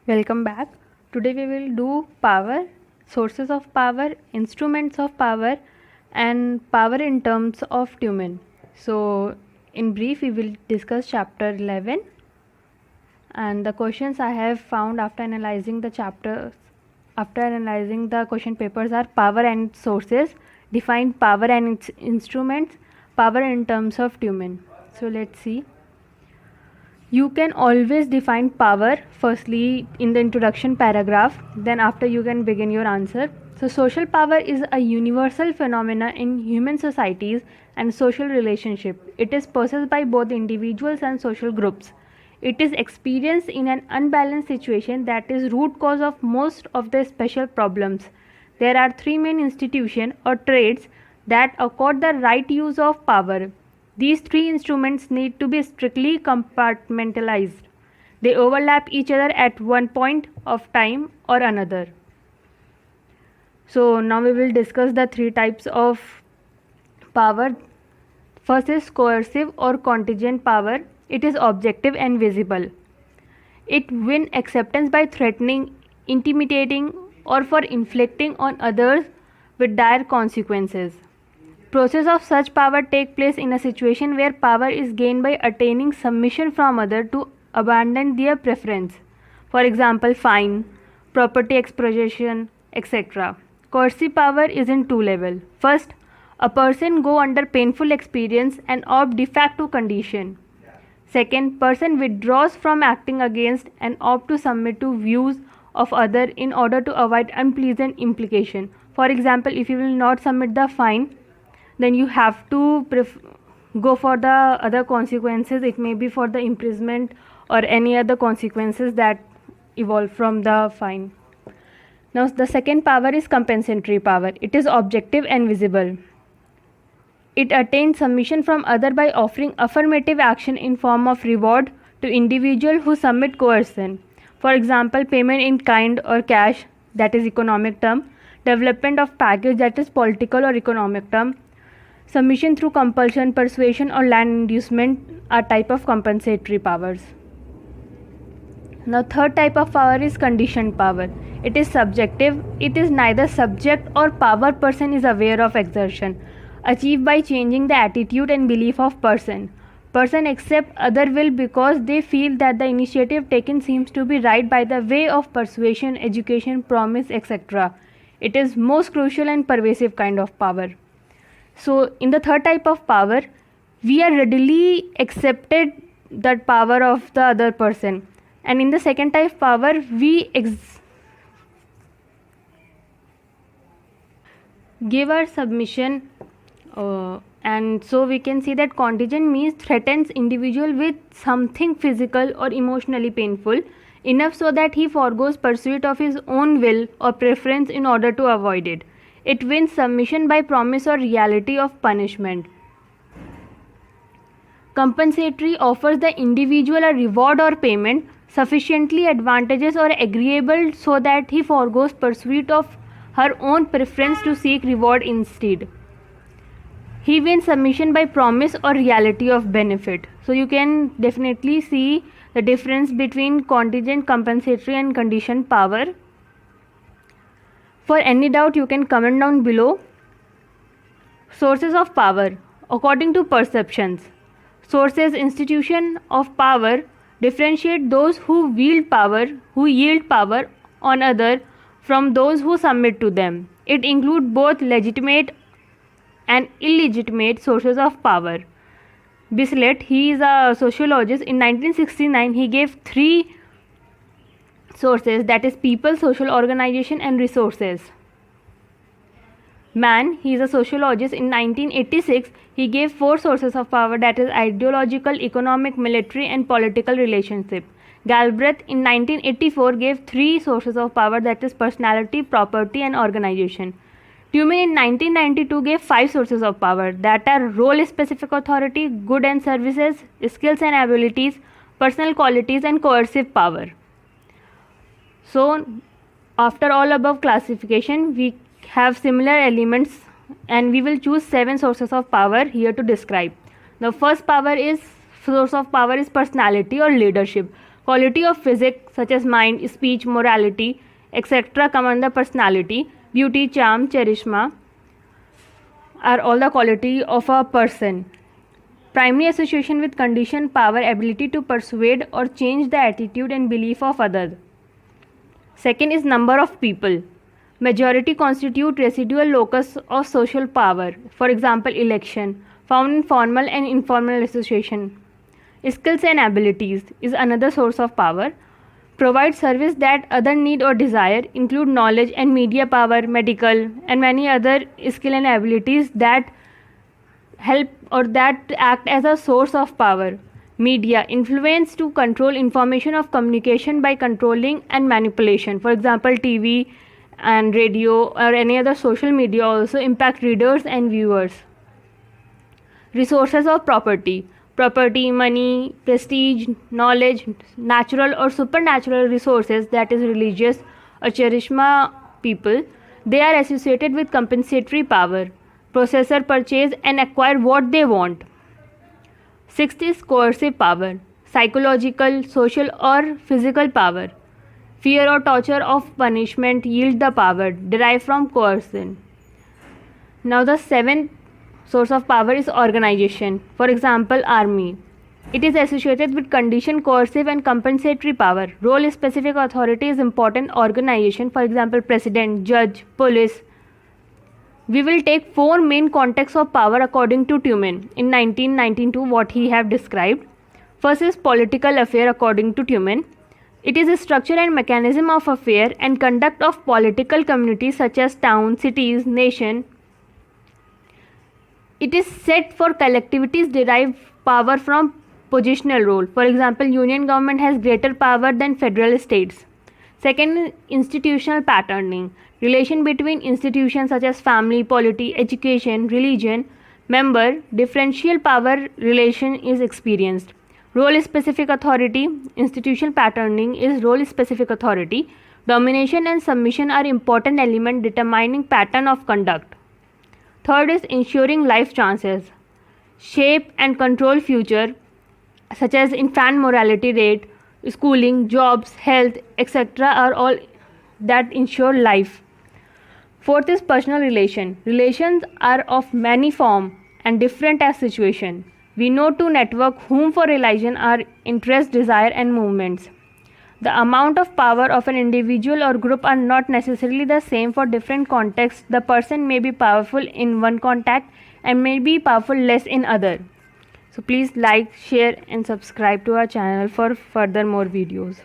Welcome back. Today we will do power, sources of power, instruments of power, and power in terms of Tumen. So, in brief, we will discuss chapter 11 and the questions I have found after analyzing the chapters. After analyzing the question papers are power and sources, define power and its instruments, power in terms of Tumen. So, let's see. You can always define power firstly in the introduction paragraph, then after you can begin your answer. So social power is a universal phenomena in human societies and social relationship. It is possessed by both individuals and social groups. It is experienced in an unbalanced situation that is root cause of most of the special problems. There are three main institutions or traits that accord the right use of power. These three instruments need to be strictly compartmentalized. They overlap each other at one point of time or another. So now we will discuss the three types of power. First is coercive or contingent power. It is objective and visible. It wins acceptance by threatening, intimidating, or for inflicting on others with dire consequences. Process of such power take place in a situation where power is gained by attaining submission from other to abandon their preference. For example, fine, property expropriation, etc. Coercive power is in two levels. First, a person go under painful experience and opt de facto condition. Second, person withdraws from acting against and opt to submit to views of other in order to avoid unpleasant implication. For example, if you will not submit the fine, then you have to go for the other consequences. It may be for the imprisonment or any other consequences that evolve from the fine. Now the second power is compensatory power. It is objective and visible. It attains submission from other by offering affirmative action in form of reward to individual who submit coercion. For example, payment in kind or cash, that is economic term, development of package, that is political or economic term, submission through compulsion, persuasion, or land inducement are type of compensatory powers. Now third type of power is conditioned power. It is subjective. It is neither subject or power person is aware of exertion, achieved by changing the attitude and belief of person. Person accept other will because they feel that the initiative taken seems to be right by the way of persuasion, education, promise, etc. It is most crucial and pervasive kind of power. So in the third type of power, we are readily accepted that power of the other person, and in the second type of power we give our submission, and so we can see that contingent means threatens individual with something physical or emotionally painful enough so that he forgoes pursuit of his own will or preference in order to avoid it. It wins submission by promise or reality of punishment. Compensatory offers the individual a reward or payment sufficiently advantageous or agreeable so that he forgoes pursuit of her own preference to seek reward instead. He wins submission by promise or reality of benefit. So you can definitely see the difference between contingent, compensatory, and conditioned power. For any doubt, you can comment down below. Sources of power. According to perceptions, sources, institution of power differentiate those who yield power on other from those who submit to them. It includes both legitimate and illegitimate sources of power. Bislett, he is a sociologist. In 1969, he gave three sources, that is people, social organization, and resources. Mann, he is a sociologist. In 1986, he gave four sources of power, that is ideological, economic, military, and political relationship. Galbraith in 1984 gave three sources of power, that is personality, property, and organization. Tumen in 1992 gave five sources of power, that are role-specific authority, good and services, skills and abilities, personal qualities, and coercive power. So after all above classification, we have similar elements and we will choose 7 sources of power here to describe. The first source of power is personality or leadership. Quality of physics such as mind, speech, morality, etc. come under personality. Beauty, charm, charisma are all the quality of a person. Primary association with condition, power, ability to persuade or change the attitude and belief of others. Second is number of people. Majority constitute residual locus of social power. For example, election, found in formal and informal association. Skills and abilities is another source of power. Provide service that other need or desire, include knowledge and media power, medical, and many other skill and abilities that help or that act as a source of power. Media influence to control information of communication by controlling and manipulation. For example, TV and radio or any other social media also impact readers and viewers. Resources of property. Property, money, prestige, knowledge, natural or supernatural resources, that is religious or charisma people, they are associated with compensatory power. Possessor purchase and acquire what they want. Sixth is coercive power. Psychological, social or physical power. Fear or torture of punishment yield the power derived from coercion. Now the seventh source of power is organization. For example, army. It is associated with condition, coercive and compensatory power. Role specific authority is important organization. For example, president, judge, police. We will take four main contexts of power according to Tumen in 1992, what he have described. First is political affair according to Tumen. It is a structure and mechanism of affair and conduct of political communities such as towns, cities, nation. It is set for collectivities derive power from positional role. For example, union government has greater power than federal states. Second, institutional patterning. Relation between institutions such as family, polity, education, religion, member, differential power relation is experienced. Role specific authority. Institutional patterning is role specific authority. Domination and submission are important elements determining pattern of conduct. Third is ensuring life chances. Shape and control future such as infant mortality rate, schooling, jobs, health, etc. are all that ensure life. Fourth is personal relation. Relations are of many forms and different as situation. We know to network whom for relation are interest, desire and movements. The amount of power of an individual or group are not necessarily the same for different contexts. The person may be powerful in one context and may be powerful less in other. So please like, share and subscribe to our channel for further more videos.